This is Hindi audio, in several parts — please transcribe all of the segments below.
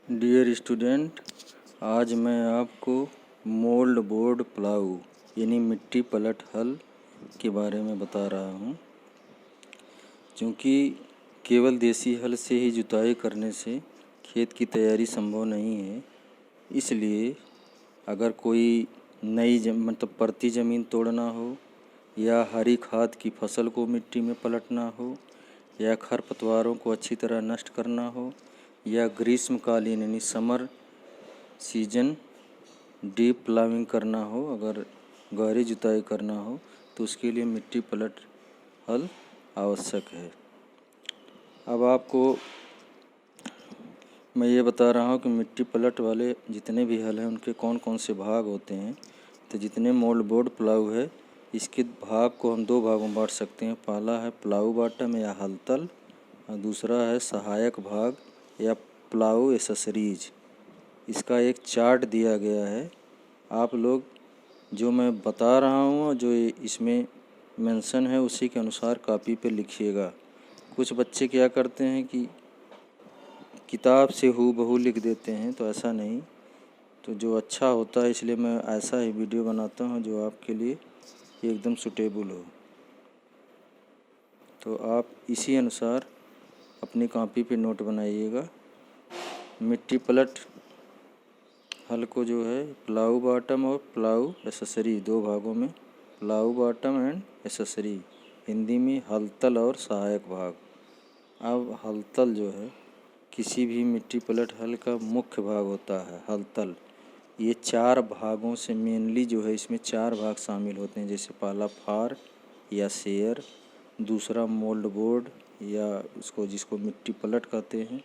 डियर स्टूडेंट, आज मैं आपको मोल्ड बोर्ड प्लाऊ यानी मिट्टी पलट हल के बारे में बता रहा हूँ। क्योंकि केवल देसी हल से ही जुताई करने से खेत की तैयारी संभव नहीं है, इसलिए अगर कोई नई मतलब परती ज़मीन तोड़ना हो या हरी खाद की फसल को मिट्टी में पलटना हो या खरपतवारों को अच्छी तरह नष्ट करना हो या ग्रीष्मकालीन यानी समर सीजन डीप प्लाविंग करना हो, अगर गहरी जुताई करना हो तो उसके लिए मिट्टी पलट हल आवश्यक है। अब आपको मैं ये बता रहा हूँ कि मिट्टी पलट वाले जितने भी हल हैं उनके कौन कौन से भाग होते हैं। तो जितने मोल्ड बोर्ड प्लाऊ है इसके भाग को हम दो भागों में बांट सकते हैं। पहला है प्लाऊ बॉटम या हल तल और दूसरा है सहायक भाग या प्लाऊ एसेसरीज। इसका एक चार्ट दिया गया है। आप लोग जो मैं बता रहा हूँ और जो इसमें मेंशन है उसी के अनुसार कॉपी पे लिखिएगा। कुछ बच्चे क्या करते हैं कि किताब से हूबहू लिख देते हैं, तो ऐसा नहीं। तो जो अच्छा होता है इसलिए मैं ऐसा ही वीडियो बनाता हूँ जो आपके लिए एकदम सूटेबल हो। तो आप इसी अनुसार अपनी कॉपी पे नोट बनाइएगा। मिट्टी पलट हल को जो है प्लाऊ बॉटम और प्लाऊ एसेसरी दो भागों में, plough bottom and accessory, Hindi में हलतल और सहायक भाग। अब हलतल जो है किसी भी मिट्टी पलट हल का मुख्य भाग होता है। हलतल ये चार भागों से मेनली जो है इसमें चार भाग शामिल होते हैं, जैसे पहला फार या शेयर, दूसरा मोल्ड बोर्ड या जिसको मिट्टी पलट कहते हैं,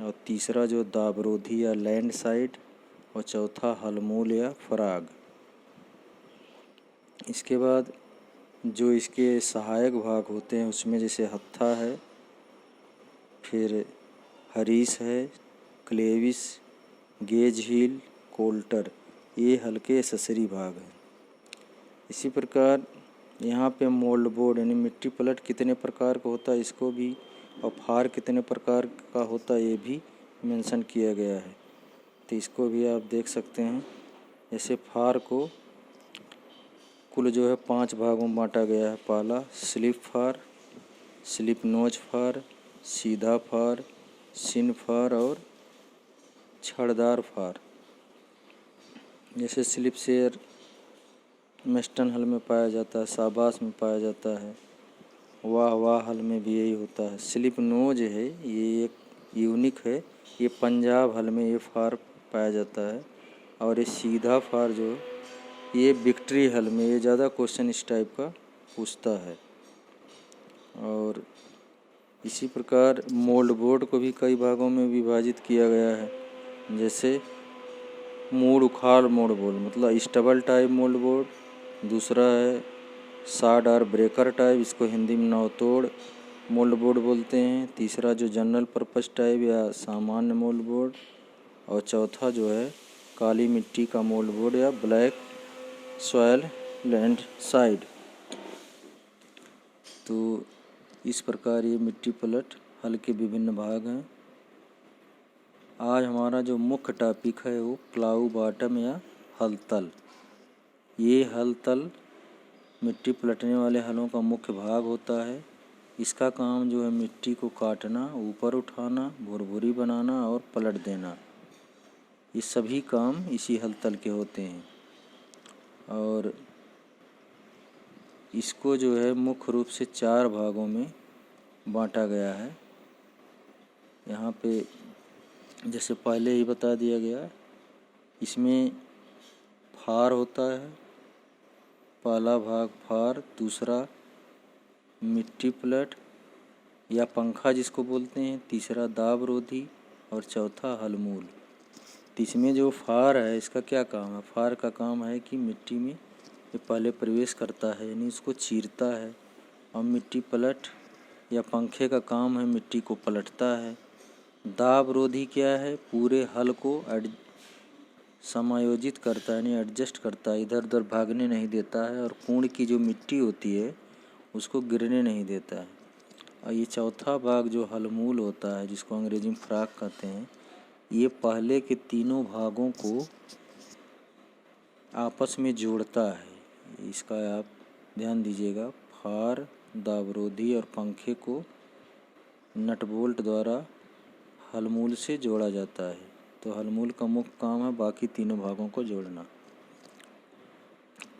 और तीसरा जो दाबरोधी या लैंड साइड, और चौथा हलमूल या फराग। इसके बाद जो इसके सहायक भाग होते हैं उसमें जैसे हत्था है, फिर हरीस है, क्लेविस, गेज हील, कोल्टर, ये हल्के एसेसरी भाग हैं। इसी प्रकार यहाँ पे मोल्ड बोर्ड यानी मिट्टी पलट कितने प्रकार का होता है इसको भी, और फार कितने प्रकार का होता है ये भी मेंशन किया गया है। तो इसको भी आप देख सकते हैं। जैसे फार को कुल जो है 5 भागों में बांटा गया है। पहला स्लिप फार, स्लिप नोज फार, सीधा फार, सिन फार और छड़दार फार। जैसे स्लिप शेयर मेस्टन हल में पाया जाता है, शाबाश में पाया जाता है, वाह वाह हल में भी यही होता है। स्लिप नोज है ये एक यूनिक है, ये पंजाब हल में ये फार पाया जाता है। और ये सीधा फार जो ये विक्ट्री हल में, ये ज़्यादा क्वेश्चन इस टाइप का पूछता है। और इसी प्रकार मोल्ड बोर्ड को भी कई भागों में विभाजित किया गया है। जैसे मूड़ उखाड़ मोल्ड बोर्ड मतलब स्टबल टाइप मोल्ड बोर्ड, दूसरा है साड और ब्रेकर टाइप, इसको हिंदी में नवतोड़ मोल्ड बोर्ड बोलते हैं, तीसरा जो जनरल पर्पस टाइप या सामान्य मोल्ड बोर्ड, और चौथा जो है काली मिट्टी का मोल्ड बोर्ड या ब्लैक सॉयल लैंड साइड। तो इस प्रकार ये मिट्टी पलट हल के विभिन्न भाग हैं। आज हमारा जो मुख्य टॉपिक है वो प्लाऊ बॉटम या हल तल। ये हल तल मिट्टी पलटने वाले हलों का मुख्य भाग होता है। इसका काम जो है मिट्टी को काटना, ऊपर उठाना, भुरभुरी बनाना और पलट देना, ये सभी काम इसी हल तल के होते हैं। और इसको जो है मुख्य रूप से 4 भागों में बांटा गया है। यहाँ पे जैसे पहले ही बता दिया गया, इसमें फार होता है, पहला भाग फार, दूसरा मिट्टी पलट या पंखा जिसको बोलते हैं, तीसरा दाबरोधी और चौथा हलमूल। तो इसमें जो फार है इसका क्या काम है? फार का काम है कि मिट्टी में ये पहले प्रवेश करता है यानी इसको चीरता है, और मिट्टी पलट या पंखे का काम है मिट्टी को पलटता है। दाबरोधी क्या है? पूरे हल को समायोजित करता है यानी एडजस्ट करता है, इधर उधर भागने नहीं देता है, और कुंड की जो मिट्टी होती है उसको गिरने नहीं देता है। और ये चौथा भाग जो हलमूल होता है जिसको अंग्रेजी में फ्राक कहते हैं, ये पहले के तीनों भागों को आपस में जोड़ता है। इसका आप ध्यान दीजिएगा। फार, दाबरोधी और पंखे को नट बोल्ट द्वारा हलमूल से जोड़ा जाता है। तो हलमूल का मुख्य काम है बाकी तीनों भागों को जोड़ना।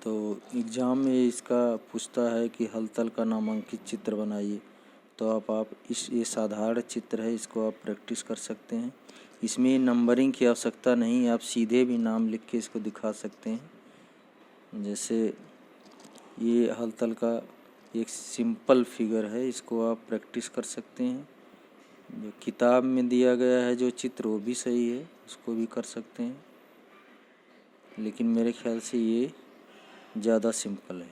तो एग्ज़ाम में इसका पूछता है कि हल तल का नामांकित चित्र बनाइए। तो आप ये साधारण चित्र है, इसको आप प्रैक्टिस कर सकते हैं। इसमें नंबरिंग की आवश्यकता नहीं, आप सीधे भी नाम लिख के इसको दिखा सकते हैं। जैसे ये हल तल का एक सिंपल फिगर है, इसको आप प्रैक्टिस कर सकते हैं। जो किताब में दिया गया है जो चित्र वो भी सही है, उसको भी कर सकते हैं, लेकिन मेरे ख्याल से ये ज़्यादा सिंपल है।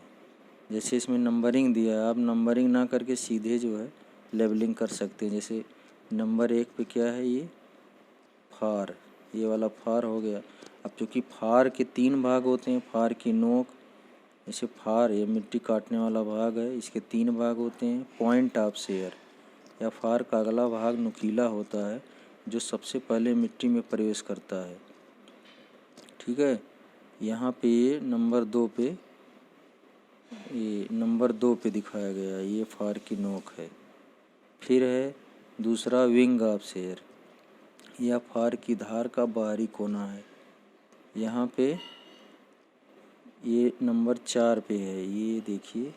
जैसे इसमें नंबरिंग दिया है, आप नंबरिंग ना करके सीधे जो है लेबलिंग कर सकते हैं। जैसे नंबर 1 पे क्या है, ये फार, ये वाला फार हो गया। अब चूँकि फार के 3 भाग होते हैं, फार की नोक, जैसे फार ये मिट्टी काटने वाला भाग है, इसके 3 भाग होते हैं। पॉइंट ऑफ शेयर या फार का अगला भाग नुकीला होता है जो सबसे पहले मिट्टी में प्रवेश करता है। ठीक है, यहाँ पे ये नंबर 2 पे दिखाया गया है, ये फार की नोक है। फिर है दूसरा विंग ऑफ शेयर, यह फार की धार का बाहरी कोना है। यहाँ पे ये नंबर 4 पे है, ये देखिए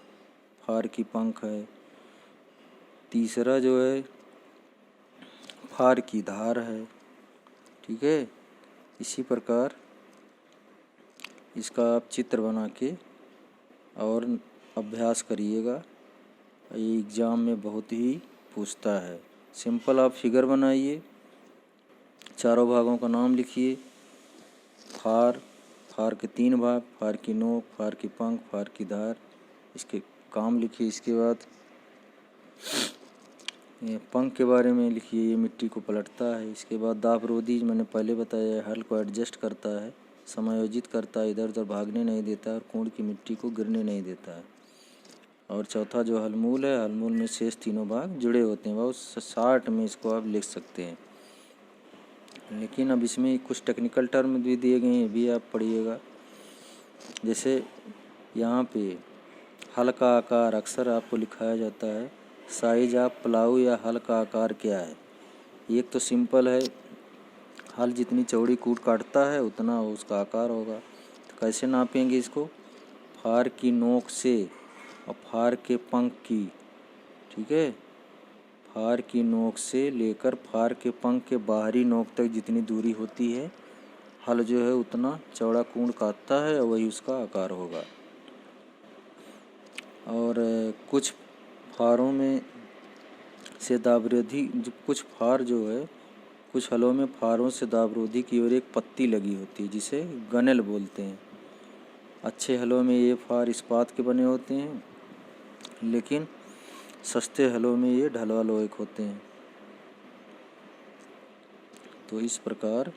फार की पंख है। तीसरा जो है फार की धार है। ठीक है, इसी प्रकार इसका आप चित्र बना के और अभ्यास करिएगा। ये एग्ज़ाम में बहुत ही पूछता है। सिंपल आप फिगर बनाइए, चारों भागों का नाम लिखिए। फार, फार के 3 भाग, फार की नोक, फार की पंख, फार की धार, इसके काम लिखिए। इसके बाद ये पंख के बारे में लिखिए, ये मिट्टी को पलटता है। इसके बाद दाबरोधी, मैंने पहले बताया, हल को एडजस्ट करता है, समायोजित करता है, इधर उधर भागने नहीं देता और कोण की मिट्टी को गिरने नहीं देता है। और चौथा जो हलमूल है, हलमूल में शेष तीनों भाग जुड़े होते हैं। बहुत शॉर्ट में इसको आप लिख सकते हैं, लेकिन अब इसमें कुछ टेक्निकल टर्म भी दिए गए हैं, भी आप पढ़िएगा। जैसे यहाँ पे हल का आकार अक्सर आपको लिखाया जाता है। साइज ऑफ प्लाऊ या हल का आकार क्या है। एक तो सिंपल है, हल जितनी चौड़ी कूट काटता है उतना उसका आकार होगा। तो कैसे नापेंगे इसको, फार की नोक से और फार के पंख की, ठीक है, फार की नोक से लेकर फार के पंख के बाहरी नोक तक जितनी दूरी होती है, हल जो है उतना चौड़ा कूट काटता है और वही उसका आकार होगा। और कुछ फारों में से दाबरोधी, कुछ फार जो है, कुछ हलों में फारों से दाबरोधी की ओर एक पत्ती लगी होती है जिसे गनेल बोलते हैं। अच्छे हलों में ये फार इस्पात के बने होते हैं, लेकिन सस्ते हलों में ये ढलवा लोहे के होते हैं। तो इस प्रकार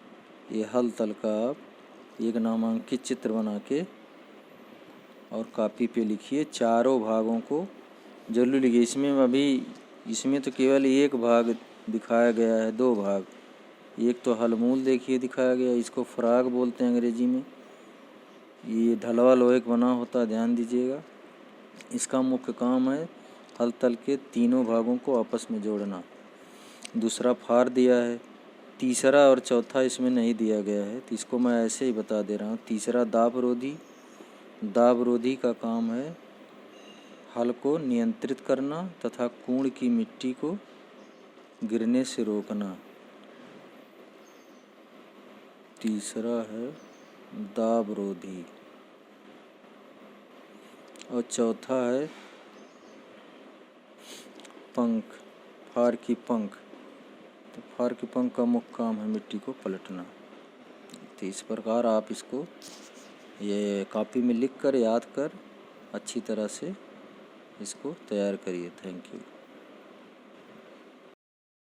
ये हल तल का आप एक नामांकित चित्र बना के और कापी पे लिखिए। चारों भागों को जरूर लिखिए। इसमें तो केवल एक भाग दिखाया गया है, 2 भाग। एक तो हलमूल देखिए दिखाया गया, इसको फ्राग बोलते हैं अंग्रेजी में। ये ढलवा लोहे का बना होता है, ध्यान दीजिएगा। इसका मुख्य काम है हल तल के तीनों भागों को आपस में जोड़ना। दूसरा फार दिया है, तीसरा और चौथा इसमें नहीं दिया गया है, तो इसको मैं ऐसे ही बता दे रहा हूँ। तीसरा दाबरोधी, दाबरोधी का काम है हल को नियंत्रित करना तथा कूड़ की मिट्टी को गिरने से रोकना। तीसरा है दाबरोधी और चौथा है पंख, फार की पंख। तो फार की पंख का मुख्य काम है मिट्टी को पलटना। तो इस प्रकार आप इसको ये कॉपी में लिख कर याद कर अच्छी तरह से इसको तैयार करिए। Thank you.